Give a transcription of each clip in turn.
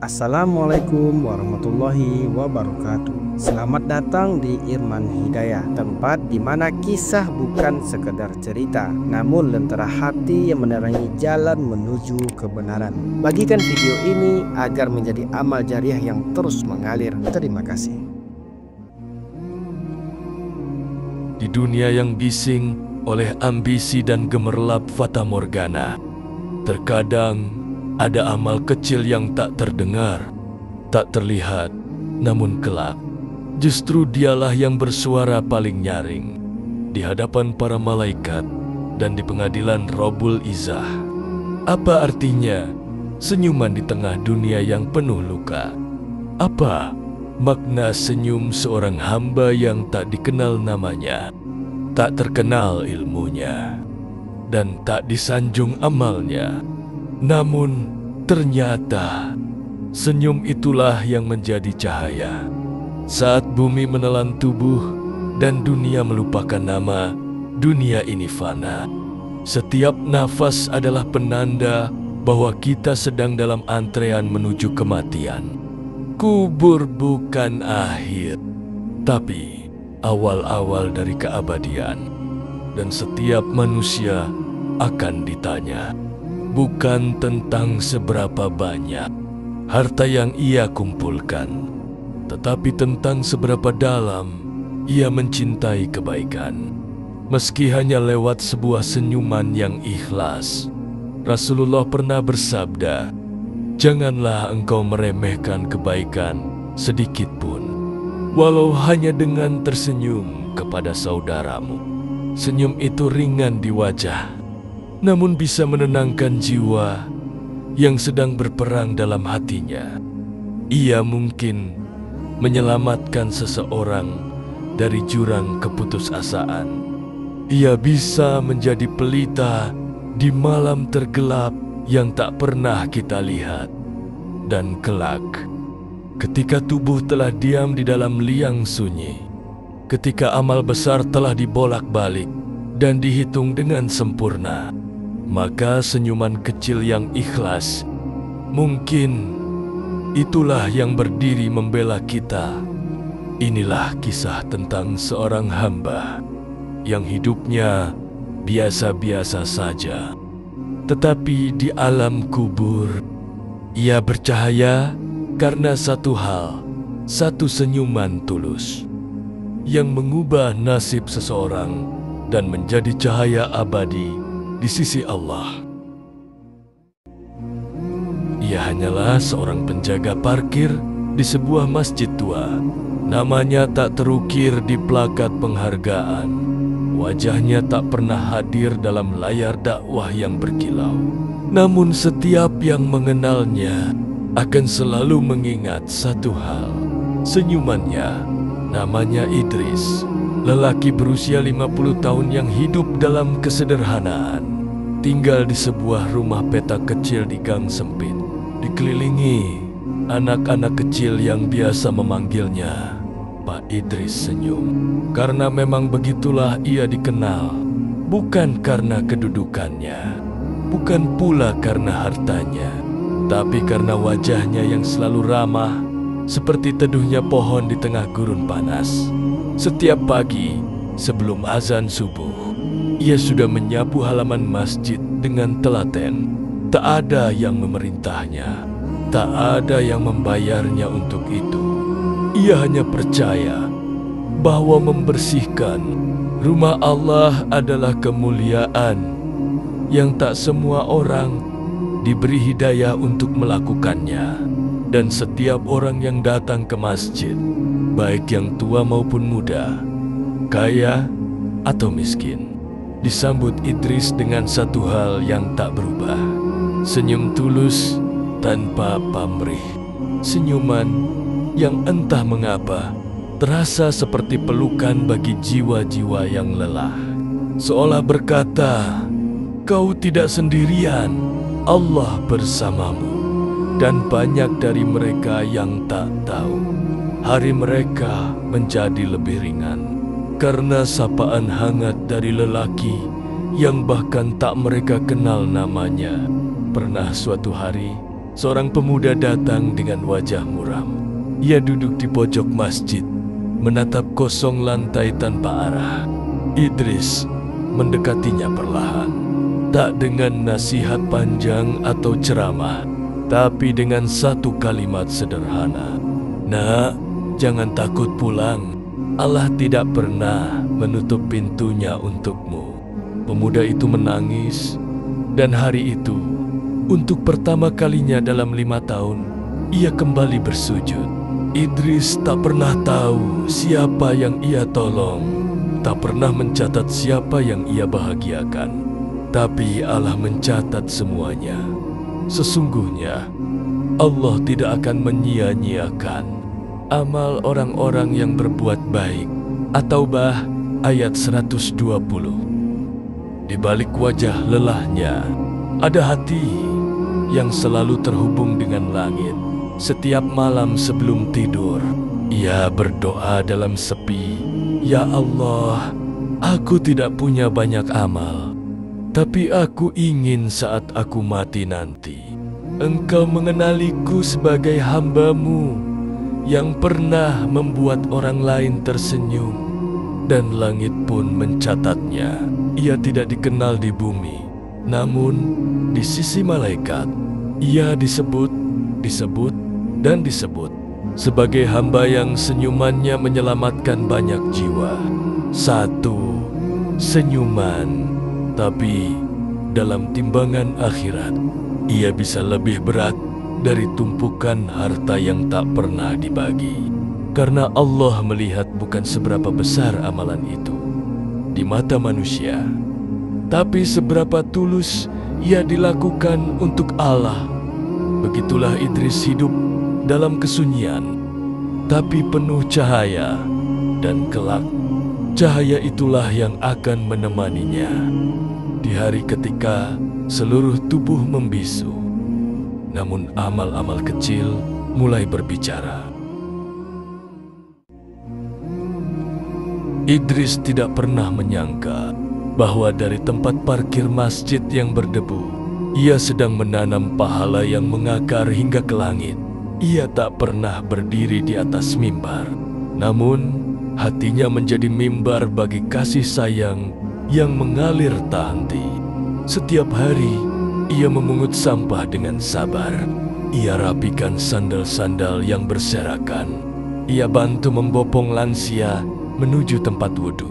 Assalamualaikum warahmatullahi wabarakatuh. Selamat datang di Irman Hidayah, tempat di mana kisah bukan sekedar cerita, namun lentera hati yang menerangi jalan menuju kebenaran. Bagikan video ini agar menjadi amal jariah yang terus mengalir. Terima kasih. Di dunia yang bising oleh ambisi dan gemerlap fatamorgana, terkadang ada amal kecil yang tak terdengar, tak terlihat, namun kelak justru dialah yang bersuara paling nyaring di hadapan para malaikat dan di pengadilan Rabbul Izzah. Apa artinya senyuman di tengah dunia yang penuh luka? Apa makna senyum seorang hamba yang tak dikenal namanya, tak terkenal ilmunya, dan tak disanjung amalnya? Namun ternyata senyum itulah yang menjadi cahaya saat bumi menelan tubuh dan dunia melupakan nama. Dunia ini fana. Setiap nafas adalah penanda bahwa kita sedang dalam antrean menuju kematian. Kubur bukan akhir, tapi awal-awal dari keabadian. Dan setiap manusia akan ditanya bukan tentang seberapa banyak harta yang ia kumpulkan, tetapi tentang seberapa dalam ia mencintai kebaikan. Meski hanya lewat sebuah senyuman yang ikhlas. Rasulullah pernah bersabda, "Janganlah engkau meremehkan kebaikan sedikit pun, walau hanya dengan tersenyum kepada saudaramu." Senyum itu ringan di wajah, namun bisa menenangkan jiwa yang sedang berperang dalam hatinya. Ia mungkin menyelamatkan seseorang dari jurang keputusasaan. Ia bisa menjadi pelita di malam tergelap yang tak pernah kita lihat. Dan kelak, ketika tubuh telah diam di dalam liang sunyi, ketika amal besar telah dibolak-balik dan dihitung dengan sempurna, maka senyuman kecil yang ikhlas mungkin itulah yang berdiri membela kita. Inilah kisah tentang seorang hamba yang hidupnya biasa-biasa saja, tetapi di alam kubur ia bercahaya karena satu hal, satu senyuman tulus yang mengubah nasib seseorang dan menjadi cahaya abadi di sisi Allah. Ia hanyalah seorang penjaga parkir di sebuah masjid tua. Namanya tak terukir di plakat penghargaan. Wajahnya tak pernah hadir dalam layar dakwah yang berkilau. Namun setiap yang mengenalnya akan selalu mengingat satu hal. Senyumannya. Namanya Idris, lelaki berusia 50 tahun yang hidup dalam kesederhanaan. Tinggal di sebuah rumah petak kecil di gang sempit, dikelilingi anak-anak kecil yang biasa memanggilnya Pak Idris Senyum. Karena memang begitulah ia dikenal, bukan karena kedudukannya, bukan pula karena hartanya, tapi karena wajahnya yang selalu ramah, seperti teduhnya pohon di tengah gurun panas. Setiap pagi sebelum azan subuh, ia sudah menyapu halaman masjid dengan telaten. Tak ada yang memerintahnya, tak ada yang membayarnya untuk itu. Ia hanya percaya bahwa membersihkan rumah Allah adalah kemuliaan yang tak semua orang diberi hidayah untuk melakukannya. Dan setiap orang yang datang ke masjid, baik yang tua maupun muda, kaya atau miskin, disambut Idris dengan satu hal yang tak berubah. Senyum tulus tanpa pamrih. Senyuman yang entah mengapa terasa seperti pelukan bagi jiwa-jiwa yang lelah. Seolah berkata, "Kau tidak sendirian, Allah bersamamu." Dan banyak dari mereka yang tak tahu, hari mereka menjadi lebih ringan karena sapaan hangat dari lelaki yang bahkan tak mereka kenal namanya. Pernah suatu hari seorang pemuda datang dengan wajah muram. Ia duduk di pojok masjid, menatap kosong lantai tanpa arah. Idris mendekatinya perlahan, tak dengan nasihat panjang atau ceramah, tapi dengan satu kalimat sederhana. "Nak, jangan takut pulang. Allah tidak pernah menutup pintunya untukmu." Pemuda itu menangis, dan hari itu, untuk pertama kalinya dalam 5 tahun, ia kembali bersujud. Idris tak pernah tahu siapa yang ia tolong, tak pernah mencatat siapa yang ia bahagiakan. Tapi Allah mencatat semuanya. Sesungguhnya, Allah tidak akan menyia-nyiakan amal orang-orang yang berbuat baik. At-Taubah ayat 120. Di balik wajah lelahnya, ada hati yang selalu terhubung dengan langit. Setiap malam sebelum tidur, ia berdoa dalam sepi, "Ya Allah, aku tidak punya banyak amal, tapi aku ingin saat aku mati nanti, Engkau mengenaliku sebagai hamba-Mu yang pernah membuat orang lain tersenyum." Dan langit pun mencatatnya. Ia tidak dikenal di bumi, namun di sisi malaikat, ia disebut sebagai hamba yang senyumannya menyelamatkan banyak jiwa. Satu senyuman, tapi dalam timbangan akhirat, ia bisa lebih berat dari tumpukan harta yang tak pernah dibagi. Karena Allah melihat bukan seberapa besar amalan itu di mata manusia, tapi seberapa tulus ia dilakukan untuk Allah. Begitulah Idris hidup dalam kesunyian, tapi penuh cahaya, dan kelak cahaya itulah yang akan menemaninya di hari ketika seluruh tubuh membisu. Namun amal-amal kecil mulai berbicara. Idris tidak pernah menyangka bahwa dari tempat parkir masjid yang berdebu, ia sedang menanam pahala yang mengakar hingga ke langit. Ia tak pernah berdiri di atas mimbar, namun hatinya menjadi mimbar bagi kasih sayang yang mengalir tak henti. Setiap hari, ia memungut sampah dengan sabar. Ia rapikan sandal-sandal yang berserakan. Ia bantu membopong lansia menuju tempat wudhu.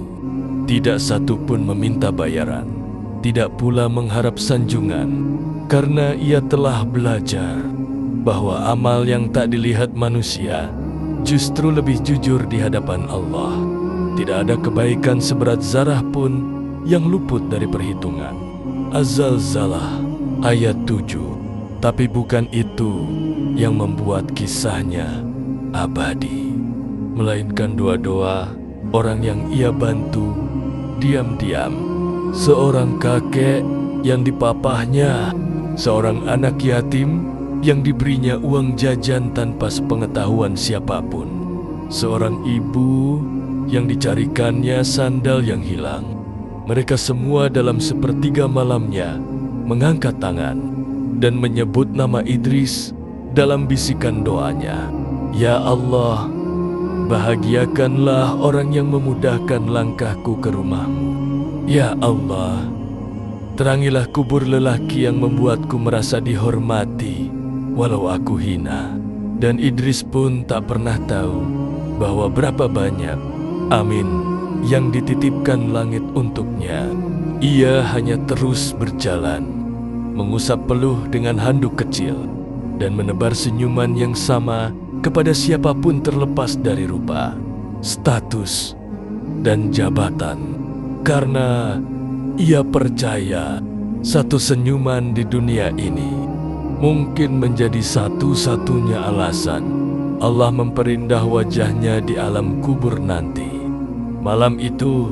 Tidak satu pun meminta bayaran, tidak pula mengharap sanjungan, karena ia telah belajar bahwa amal yang tak dilihat manusia justru lebih jujur di hadapan Allah. Tidak ada kebaikan seberat zarah pun yang luput dari perhitungan. Az-Zalzalah ayat 7. Tapi bukan itu yang membuat kisahnya abadi, melainkan doa-doa orang yang ia bantu diam-diam. Seorang kakek yang dipapahnya, seorang anak yatim yang diberinya uang jajan tanpa sepengetahuan siapapun, seorang ibu yang dicarikannya sandal yang hilang. Mereka semua dalam sepertiga malamnya mengangkat tangan dan menyebut nama Idris dalam bisikan doanya. "Ya Allah, bahagiakanlah orang yang memudahkan langkahku ke rumahmu. Ya Allah, terangilah kubur lelaki yang membuatku merasa dihormati walau aku hina." Dan Idris pun tak pernah tahu bahwa berapa banyak amin yang dititipkan langit untuknya. Ia hanya terus berjalan, mengusap peluh dengan handuk kecil, dan menebar senyuman yang sama kepada siapapun terlepas dari rupa, status, dan jabatan. Karena ia percaya satu senyuman di dunia ini mungkin menjadi satu-satunya alasan Allah memperindah wajahnya di alam kubur nanti. Malam itu,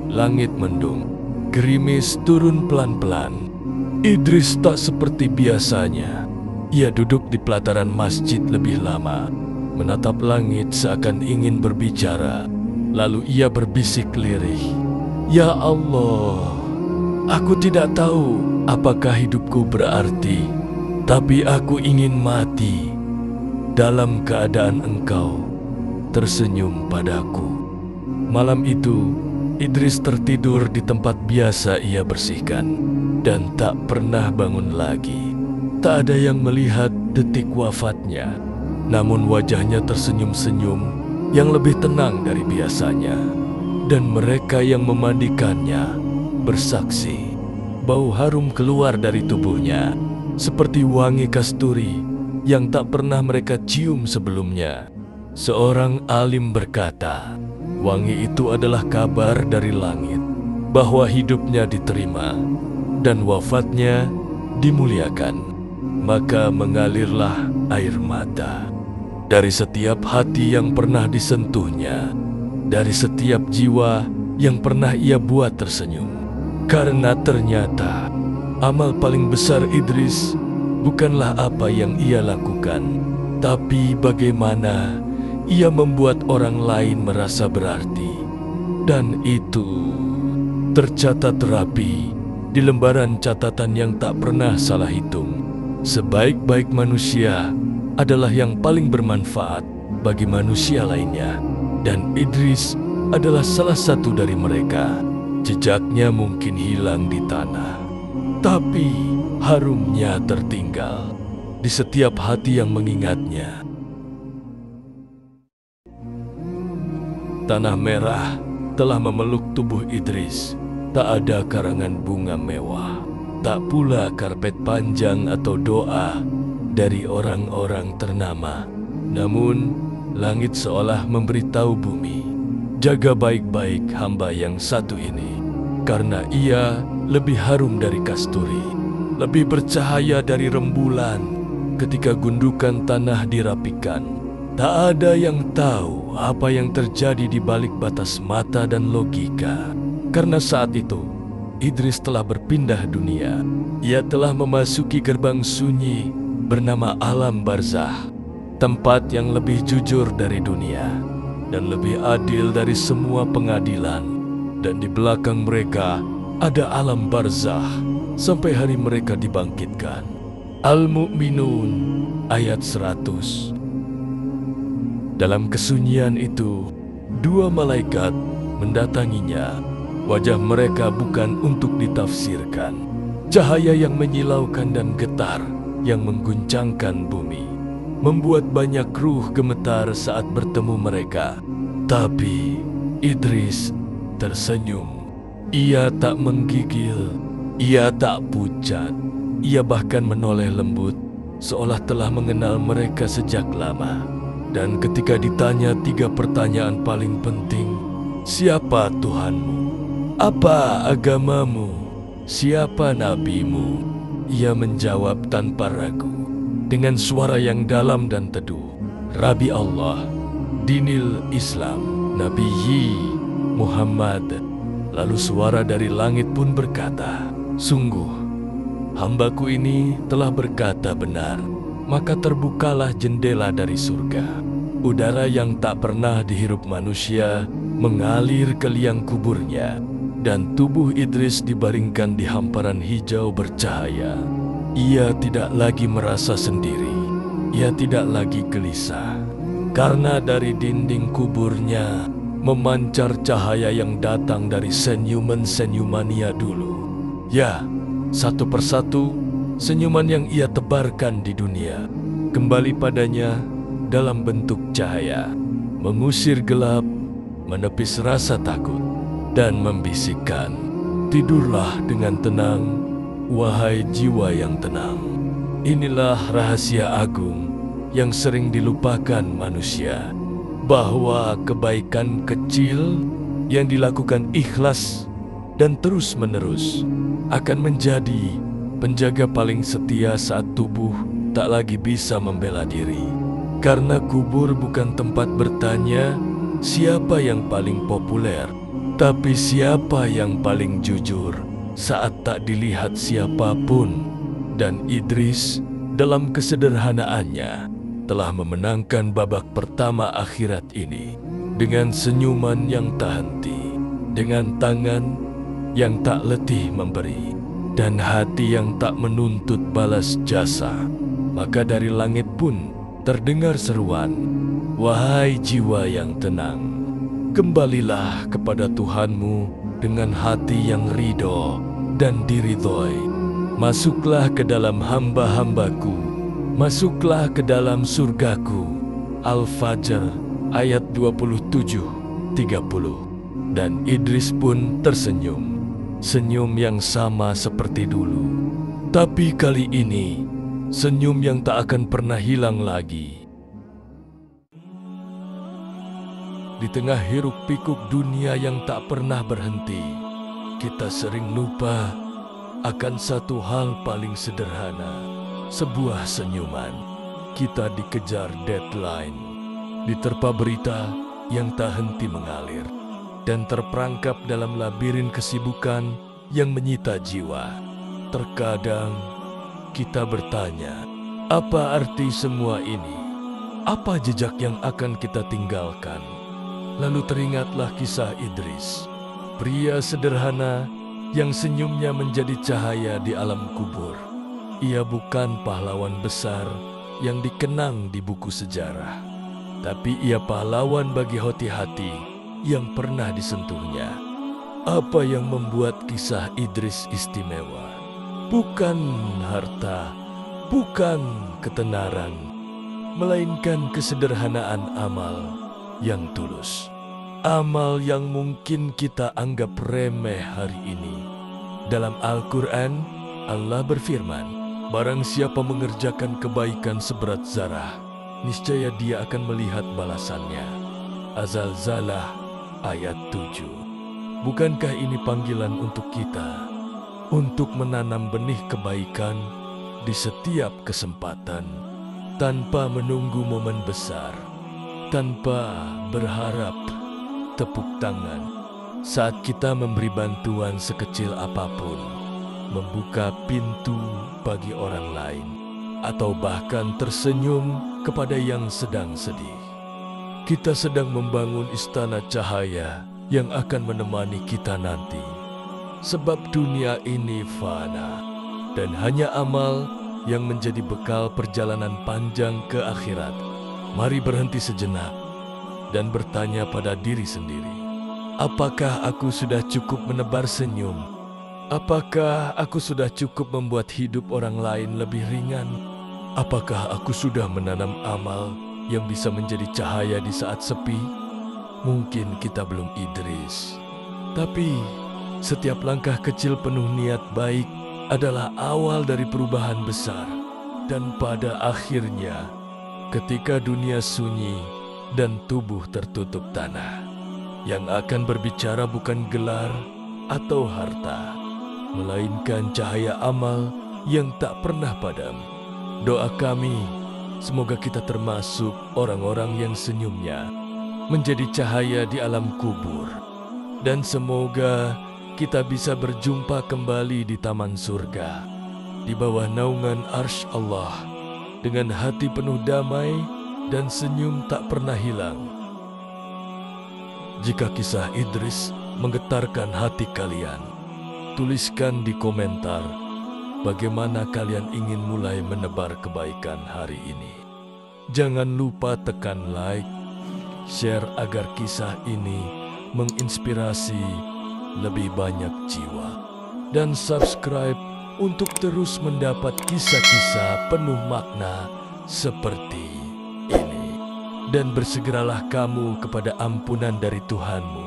langit mendung, gerimis turun pelan-pelan. Idris tak seperti biasanya. Ia duduk di pelataran masjid lebih lama, menatap langit seakan ingin berbicara. Lalu ia berbisik lirih, "Ya Allah, aku tidak tahu apakah hidupku berarti Tapi aku ingin mati dalam keadaan engkau tersenyum padaku. Malam itu, Idris tertidur di tempat biasa ia bersihkan dan tak pernah bangun lagi. Tak ada yang melihat detik wafatnya, namun wajahnya tersenyum-senyum yang lebih tenang dari biasanya. Dan mereka yang memandikannya bersaksi, bau harum keluar dari tubuhnya seperti wangi kasturi yang tak pernah mereka cium sebelumnya. Seorang alim berkata, wangi itu adalah kabar dari langit bahwa hidupnya diterima dan wafatnya dimuliakan. Maka mengalirlah air mata dari setiap hati yang pernah disentuhnya, dari setiap jiwa yang pernah ia buat tersenyum. Karena ternyata amal paling besar Idris bukanlah apa yang ia lakukan, tapi bagaimana ia membuat orang lain merasa berarti. Dan itu tercatat rapi di lembaran catatan yang tak pernah salah hitung. Sebaik-baik manusia adalah yang paling bermanfaat bagi manusia lainnya, dan Idris adalah salah satu dari mereka. Jejaknya mungkin hilang di tanah, tapi harumnya tertinggal di setiap hati yang mengingatnya. Tanah merah telah memeluk tubuh Idris. Tak ada karangan bunga mewah, tak pula karpet panjang atau doa dari orang-orang ternama. Namun, langit seolah memberitahu bumi, jaga baik-baik hamba yang satu ini, karena ia lebih harum dari kasturi, lebih bercahaya dari rembulan ketika gundukan tanah dirapikan. Tak ada yang tahu apa yang terjadi di balik batas mata dan logika. Karena saat itu, Idris telah berpindah dunia. Ia telah memasuki gerbang sunyi bernama alam barzah, tempat yang lebih jujur dari dunia dan lebih adil dari semua pengadilan. Dan di belakang mereka ada alam barzah sampai hari mereka dibangkitkan. Al-Mu'minun ayat 100. Dalam kesunyian itu, dua malaikat mendatanginya. Wajah mereka bukan untuk ditafsirkan. Cahaya yang menyilaukan dan getar yang mengguncangkan bumi membuat banyak ruh gemetar saat bertemu mereka. Tapi Idris tersenyum. Ia tak menggigil, ia tak pucat. Ia bahkan menoleh lembut, seolah telah mengenal mereka sejak lama. Dan ketika ditanya 3 pertanyaan paling penting, siapa Tuhanmu? Apa agamamu? Siapa nabimu? Ia menjawab tanpa ragu, dengan suara yang dalam dan teduh, Rabi Allah, Dinil Islam, Nabiyyi Muhammad. Lalu suara dari langit pun berkata, sungguh, hambaku ini telah berkata benar. Maka terbukalah jendela dari surga. Udara yang tak pernah dihirup manusia mengalir ke liang kuburnya. Dan tubuh Idris dibaringkan di hamparan hijau bercahaya. Ia tidak lagi merasa sendiri. Ia tidak lagi gelisah. Karena dari dinding kuburnya memancar cahaya yang datang dari senyuman-senyumannya dulu. Ya, satu persatu senyuman yang ia tebarkan di dunia kembali padanya dalam bentuk cahaya, mengusir gelap, menepis rasa takut, dan membisikkan, tidurlah dengan tenang, wahai jiwa yang tenang. Inilah rahasia agung yang sering dilupakan manusia, bahwa kebaikan kecil yang dilakukan ikhlas dan terus-menerus akan menjadi penjaga paling setia saat tubuh tak lagi bisa membela diri. Karena kubur bukan tempat bertanya siapa yang paling populer, tapi siapa yang paling jujur saat tak dilihat siapapun. Dan Idris dalam kesederhanaannya telah memenangkan babak pertama akhirat ini dengan senyuman yang tak henti, dengan tangan yang tak letih memberi, dan hati yang tak menuntut balas jasa. Maka dari langit pun terdengar seruan, "Wahai jiwa yang tenang, kembalilah kepada Tuhanmu dengan hati yang ridho dan diridhoi. Masuklah ke dalam hamba-hambaku, masuklah ke dalam surgaku." Al-Fajr ayat 27-30. Dan Idris pun tersenyum, senyum yang sama seperti dulu. Tapi kali ini, senyum yang tak akan pernah hilang lagi. Di tengah hiruk-pikuk dunia yang tak pernah berhenti, kita sering lupa akan satu hal paling sederhana, sebuah senyuman. Kita dikejar deadline, diterpa berita yang tak henti mengalir, dan terperangkap dalam labirin kesibukan yang menyita jiwa. Terkadang kita bertanya, apa arti semua ini? Apa jejak yang akan kita tinggalkan? Lalu teringatlah kisah Idris, pria sederhana yang senyumnya menjadi cahaya di alam kubur. Ia bukan pahlawan besar yang dikenang di buku sejarah, tapi ia pahlawan bagi hati-hati yang pernah disentuhnya. Apa yang membuat kisah Idris istimewa? Bukan harta, bukan ketenaran, melainkan kesederhanaan amal yang tulus. Amal yang mungkin kita anggap remeh hari ini. Dalam Al-Quran, Allah berfirman, "Barang siapa mengerjakan kebaikan seberat zarah, niscaya dia akan melihat balasannya." Az-Zalzalah ayat 7. Bukankah ini panggilan untuk kita untuk menanam benih kebaikan di setiap kesempatan, tanpa menunggu momen besar, tanpa berharap tepuk tangan? Saat kita memberi bantuan sekecil apapun, membuka pintu bagi orang lain, atau bahkan tersenyum kepada yang sedang sedih, kita sedang membangun istana cahaya yang akan menemani kita nanti. Sebab dunia ini fana, dan hanya amal yang menjadi bekal perjalanan panjang ke akhirat. Mari berhenti sejenak dan bertanya pada diri sendiri, apakah aku sudah cukup menebar senyum? Apakah aku sudah cukup membuat hidup orang lain lebih ringan? Apakah aku sudah menanam amal yang bisa menjadi cahaya di saat sepi? Mungkin kita belum Idris, tapi setiap langkah kecil penuh niat baik adalah awal dari perubahan besar. Dan pada akhirnya, ketika dunia sunyi dan tubuh tertutup tanah, yang akan berbicara bukan gelar atau harta, melainkan cahaya amal yang tak pernah padam. Doa kami, semoga kita termasuk orang-orang yang senyumnya menjadi cahaya di alam kubur. Dan semoga kita bisa berjumpa kembali di taman surga, di bawah naungan arsy Allah, dengan hati penuh damai dan senyum tak pernah hilang. Jika kisah Idris menggetarkan hati kalian, tuliskan di komentar bagaimana kalian ingin mulai menebar kebaikan hari ini. Jangan lupa tekan like, share agar kisah ini menginspirasi lebih banyak jiwa, dan subscribe untuk terus mendapat kisah-kisah penuh makna seperti ini. Dan bersegeralah kamu kepada ampunan dari Tuhanmu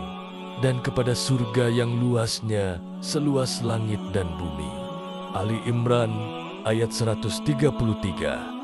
dan kepada surga yang luasnya seluas langit dan bumi. Ali Imran ayat 133.